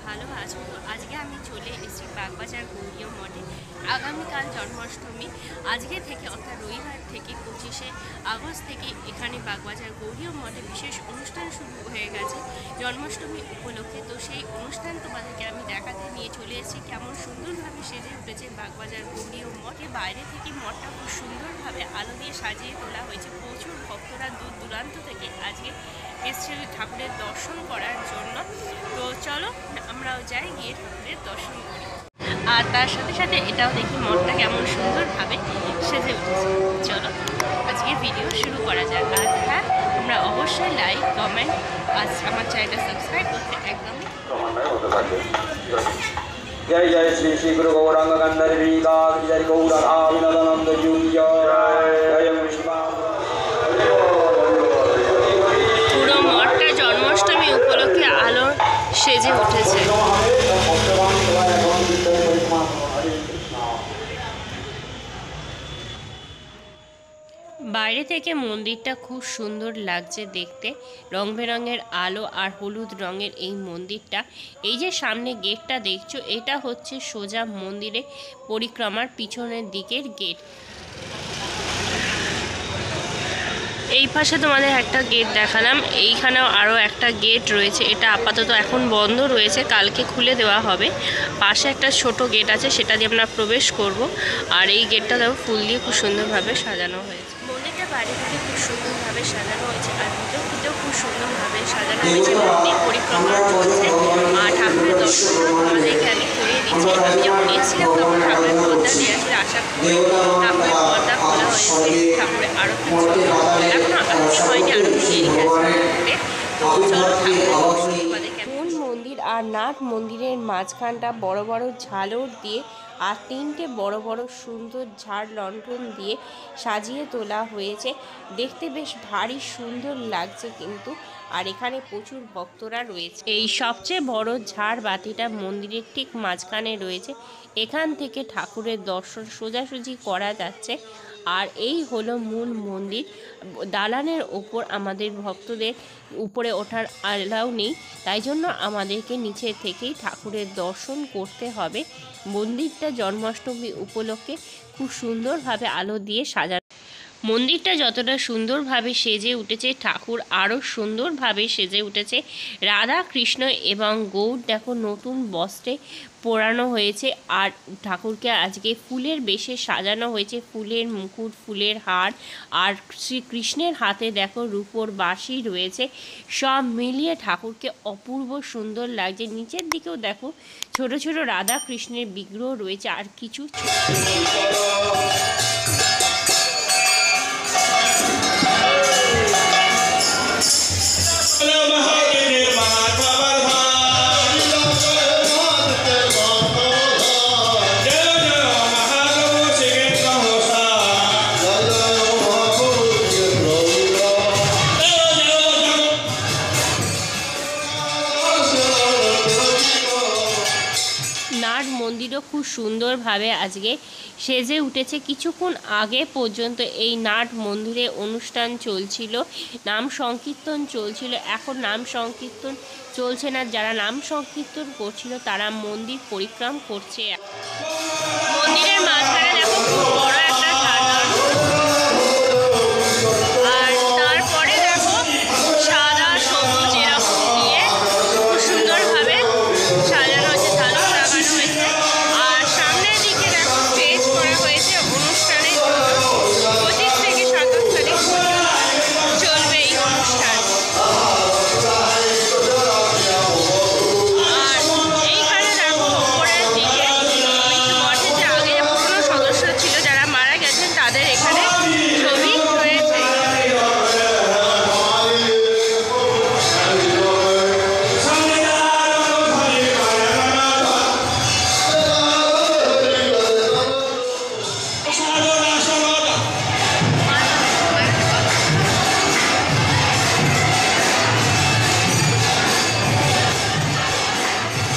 ভালো আছো তো? আজকে আমি চলে এসেছি বাগবাজার গৌরীয় মঠে। আগামীকাল জন্মাষ্টমী। আজকে থেকে অর্থাৎ রবিবার থেকে 25শে আগস্ট থেকে এখানে বাগবাজার গৌরীয় মঠে বিশেষ অনুষ্ঠান শুরু হয়ে গেছে জন্মাষ্টমী উপলক্ষে। তো সেই অনুষ্ঠান তোমাদেরকে আমি দেখাতে নিয়ে চলে এসেছি। কেমন সুন্দরভাবে সেজে উঠেছে বাগবাজার গৌরীয় মঠে। বাইরে থেকে মঠটা খুব সুন্দরভাবে আলো দিয়ে সাজিয়ে তোলা হয়েছে। প্রচুর ভক্তরা দূর দূরান্ত থেকে আজকে এসছে ঠাকুরের দর্শন করার জন্য। তো চলো আমরাও যাই, গিয়ে ঠাকুরের দর্শন করি। আর তার সাথে সাথে এটাও দেখি মঠটা কেমন সুন্দরভাবে সেজে উঠেছে। চলো আজকে ভিডিও শুরু করা যাক। আর হ্যাঁ, তোমরা অবশ্যই লাইক কমেন্ট আর আমার চ্যানেলটা সাবস্ক্রাইব করতে একদম। जय जय श्री श्री गुरु गौरांग गंधर्वी जय गौरधा विनोदानंद जय পুরো মঠটা জন্মাষ্টমী উপলক্ষে আলো সেজে উঠেছে। বাইরে থেকে মন্দিরটা খুব সুন্দর লাগছে দেখতে। রং বেরঙের আলো আর হলুদ রঙের এই মন্দিরটা। এই যে সামনে গেটটা দেখছো, এটা হচ্ছে সোজা মন্দিরে পরিক্রমার পিছনের দিকের গেট। এই পাশে তোমাদের একটা গেট দেখালাম, এইখানেও আরও একটা গেট রয়েছে। এটা আপাতত এখন বন্ধ রয়েছে, কালকে খুলে দেওয়া হবে। পাশে একটা ছোট গেট আছে, সেটা দিয়ে আমরা প্রবেশ করব। আর এই গেটটা দেখো ফুল দিয়ে খুব সুন্দরভাবে সাজানো হয়েছে। মন্দিরটা বাইরে থেকে খুব সুন্দরভাবে সাজানো হয়েছে, আর ভিতরেও খুব সুন্দরভাবে সাজানো হয়েছে। মন্দির পরিক্রমা চলছে আর ঠাকুরের দর্শনটাও তোমাদেরকে আমি করিয়ে দিচ্ছি। আমি যখন এসেছিলাম তখন ঠাকুরের পর্দা দেওয়া ছিল, আশা করি ঠাকুরের পর্দা খোলা হয়েছে। ঠাকুরের আরতি এখনো আরতি হয়নি, আরতি দেরি আছে। তো চলো মূল মন্দির আর নাট মন্দিরের মাঝখানটা বড় বড় ঝালর দিয়ে আর তিনটে বড় বড় সুন্দর ঝাড় লণ্ঠন দিয়ে সাজিয়ে তোলা হয়েছে। দেখতে বেশ ভারী সুন্দর লাগছে কিন্তু। আর এখানে প্রচুর ভক্তরা রয়েছে। এই সবচেয়ে বড় ঝাড় বাতিটা মন্দিরের ঠিক মাঝখানে রয়েছে। এখান থেকে ঠাকুরের দর্শন সোজাসুজি করা যাচ্ছে। আর এই হলো মূল মন্দির। দালানের ওপর আমাদের ভক্তদের উপরে ওঠার অ্যালাউ নেই, তাই জন্য আমাদেরকে নিচে থেকেই ঠাকুরের দর্শন করতে হবে। মন্দিরটা জন্মাষ্টমী উপলক্ষে খুব সুন্দরভাবে আলো দিয়ে সাজানো। মন্দিরটা যতটা সুন্দরভাবে সেজে উঠেছে, ঠাকুর আরও সুন্দরভাবে সেজে উঠেছে। রাধা কৃষ্ণ এবং গৌর দেখো নতুন বস্ত্রে পরানো হয়েছে। আর ঠাকুরকে আজকে ফুলের বেশে সাজানো হয়েছে, ফুলের মুকুট, ফুলের হার। আর শ্রীকৃষ্ণের হাতে দেখো রূপোর বাঁশি রয়েছে। সব মিলিয়ে ঠাকুরকে অপূর্ব সুন্দর লাগছে। নিচের দিকেও দেখো ছোট ছোট রাধা কৃষ্ণের বিগ্রহ রয়েছে আর কিছু নাট মন্দিরও খুব সুন্দরভাবে আজকে সেজে উঠেছে। কিছুক্ষণ আগে পর্যন্ত এই নাট মন্দিরে অনুষ্ঠান চলছিল, নাম সংকীর্তন চলছিল। এখন নাম সংকীর্তন চলছে না, যারা নাম সংকীর্তন করছিল তারা মন্দির পরিক্রমা করছে। মন্দিরের মাঝখানে দেখো খুব বড় একটা ঝাড়, আর তারপরে দেখো সাদা সবুজ এরকম দিয়ে খুব সুন্দরভাবে সাজানো হয়েছে, ঝালর লাগানো হয়েছে। আর সামনের দিকে দেখো স্টেজ করা হয়েছে অনুষ্ঠানের জন্য। 25 থেকে 27 তারিখ চলবে এই অনুষ্ঠান। আর এইখানে দেখো উপরের দিকে মঠে যে আগে পুরনো সদস্য ছিল যারা মারা গেছেন তাদের এখানে ছবি রয়েছে।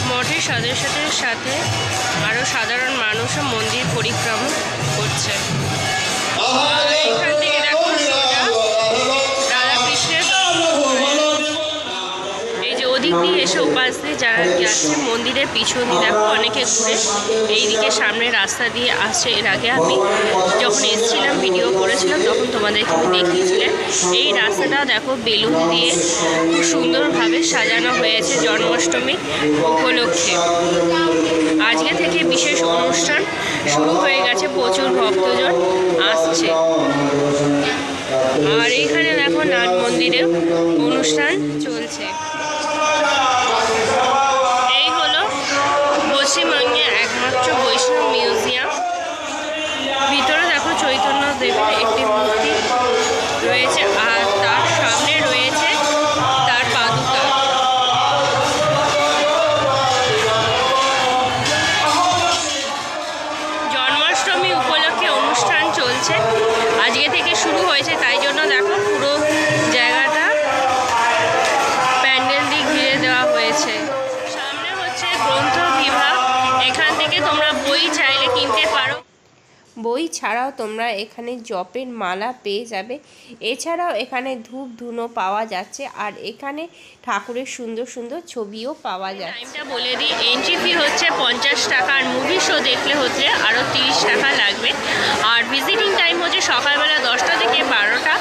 মঠের সদস্যদের সাথে আরও সাধারণ মানুষও মন্দির পরিক্রমা করছে। এখান থেকে দেখো রাধা কৃষ্ণের এই যে দিক দিয়ে এসে ওপাশ দিয়ে যারা যাচ্ছে মন্দিরের পিছন দিয়ে দেখো অনেকে ঘুরে এইদিকে সামনে রাস্তা দিয়ে আসছে। এর আগে আমি যখন এসেছিলাম ভিডিও করেছিলাম তখন তোমাদেরকে দেখিয়েছিলাম। এই রাস্তাটা দেখো বেলুন দিয়ে খুব সুন্দরভাবে সাজানো হয়েছে জন্মাষ্টমী উপলক্ষে। আজকে থেকে বিশেষ অনুষ্ঠান শুরু হয়ে গেছে, প্রচুর ভক্তজন আসছে। আর এইখানে দেখো নাট মন্দিরে অনুষ্ঠান চলছে। এই হলো পশ্চিমবঙ্গের একমাত্র বৈষ্ণব মিউজিয়াম। ভিতরে দেখো চৈতন্য দেবের একটি মূর্তি রয়েছে আর তার সামনে রয়েছে তার পাদুকা। জন্মাষ্টমী উপলক্ষে অনুষ্ঠান চলছে, আজকে থেকে শুরু হয়েছে, তাই জন্য দেখো পুরো জায়গাটা প্যান্ডেল দিয়ে ঘিরে দেওয়া হয়েছে। সামনে হচ্ছে গ্রন্থ বিভাগ, এখান থেকে তোমরা বই চাইলে কিনতে পারো। বই ছাড়াও তোমরা এখানে জপের মালা পেয়ে যাবে। এছাড়াও এখানে ধূপ ধুনো পাওয়া যাচ্ছে আর এখানে ঠাকুরের সুন্দর সুন্দর ছবিও পাওয়া যাচ্ছে। টাইমটা বলে দিই, এন্ট্রি ফি হচ্ছে 50 টাকা আর মুভি শো দেখলে হচ্ছে আরও 30 টাকা লাগবে। আর ভিজিটিং টাইম হচ্ছে সকালবেলা 10টা থেকে 12টা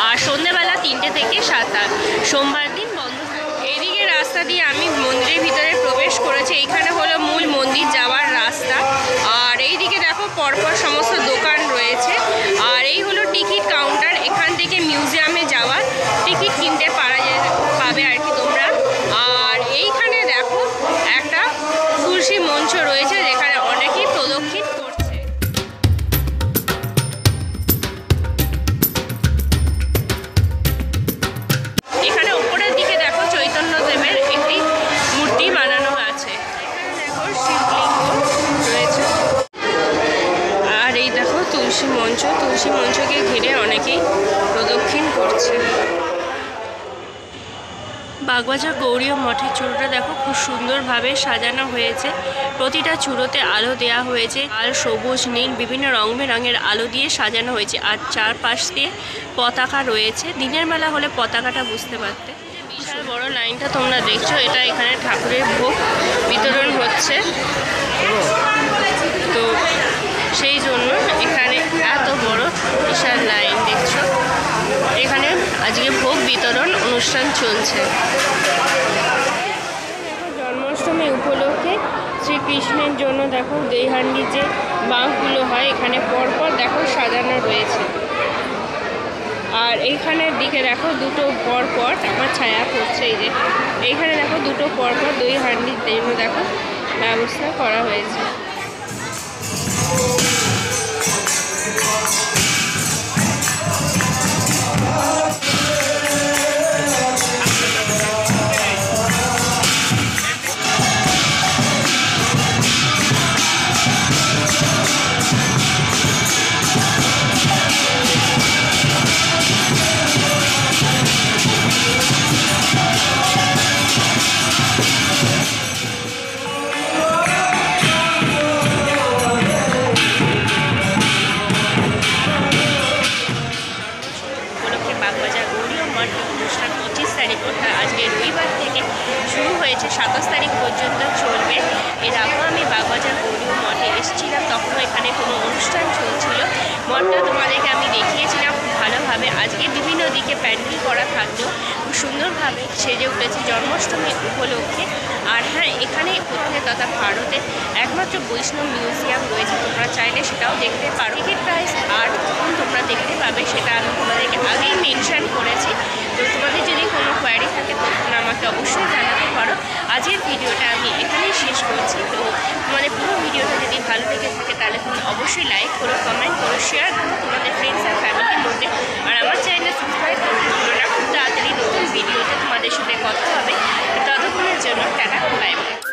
আর সন্ধ্যেবেলা 3টে থেকে 7টা। সোমবার দিন বন্ধ। এইদিকে রাস্তা দিয়ে আমি মন্দিরের ভিতরে প্রবেশ করেছি। এইখানে হলো মূল মন্দির যাওয়ার রাস্তা। আর এইদিকে দেখো পরপর সমস্ত দোকান রয়েছে। আর এই হলো টিকিট কাউন্টার, এখান থেকে মিউজিয়ামে যাওয়ার টিকিট কিনতে পাবে আর কি তোমরা। আর এইখানে দেখো একটা তুলসী মঞ্চ রয়েছে যেখানে অনেকেই প্রদক্ষিণ করছে। এখানে উপরের দিকে দেখো চৈতন্য দেবের একটি মূর্তি বানানো আছে। এখানে দেখো শিবলিঙ্গ রয়েছে। আর এই দেখো তুলসী মঞ্চ, তুলসী মঞ্চকে ঘিরে অনেকেই প্রদক্ষিণ করছে। বাগবাজার গৌরী মঠের চূড়োটা দেখো খুব সুন্দরভাবে সাজানো হয়েছে। প্রতিটা চূড়োতে আলো দেওয়া হয়েছে, লাল সবুজ নীল বিভিন্ন রং বেরঙের আলো দিয়ে সাজানো হয়েছে। আর চারপাশ দিয়ে পতাকা রয়েছে, দিনের বেলা হলে পতাকাটা বুঝতে পারতে। বিশাল বড় লাইনটা তোমরা দেখছো, এটা এখানে ঠাকুরের ভোগ বিতরণ হচ্ছে, তো সেই জন্য এখানে এত বড় বিশাল লাইন দেখছো। এখানে আজকে ভোগ বিতরণ অনুষ্ঠান চলছে। জন্মাষ্টমী উপলক্ষে শ্রীকৃষ্ণের জন্য দেখো দইহান্ডি যে বাঁকগুলো হয় এখানে পরপর দেখো সাজানো রয়েছে। আর এইখানের দিকে দেখো দুটো পরপর আমার ছায়া পড়ছে, এই যে এইখানে দেখো দুটো পরপর দইহান্ডির জন্য দেখো ব্যবস্থা করা হয়েছে। অনুষ্ঠান 25 তারিখ অর্থাৎ আজকে রবিবার থেকে শুরু হয়েছে, 27 তারিখ পর্যন্ত চলবে। এর আগেও আমি বাগবাজার গৌরী মঠে এসেছিলাম, তখনও এখানে কোনো অনুষ্ঠান চলছিল। মঠটা তোমাদেরকে আমি দেখিয়েছিলাম খুব ভালোভাবে। আজকে বিভিন্ন দিকে প্যান্ডেল করা থাকলেও খুব সুন্দরভাবে সেজে উঠেছে জন্মাষ্টমী উপলক্ষে। আর হ্যাঁ, এখানে উত্তরে তথা ভারতের একমাত্র বৈষ্ণব মিউজিয়াম রয়েছে, তোমরা চাইলে সেটাও দেখতে পারো। টিকিট প্রাইস আর কখন তোমরা দেখতে পাবে সেটা আমি তোমাদেরকে আগেই মেনশন করেছি। তো তোমাদের যদি কোনো কোয়ারি থাকে তখন আমাকে অবশ্যই জানাতে পারো। আজকের ভিডিওটা আমি এখানেই শেষ করছি। তো তোমাদের পুরো ভিডিওটা যদি ভালো লেগে থাকে তাহলে তুমি অবশ্যই লাইক করো, কমেন্ট করো, শেয়ার করো তোমাদের ফ্রেন্ডস আর ফ্যামিলির মধ্যে। আর আমার চ্যানেলে সাবস্ক্রাইব করতে ভুলো না। খুব তাড়াতাড়ি নতুন ভিডিওতে তোমাদের সাথে কথা হবে। ততক্ষণের জন্য টাটা, বাই বাই।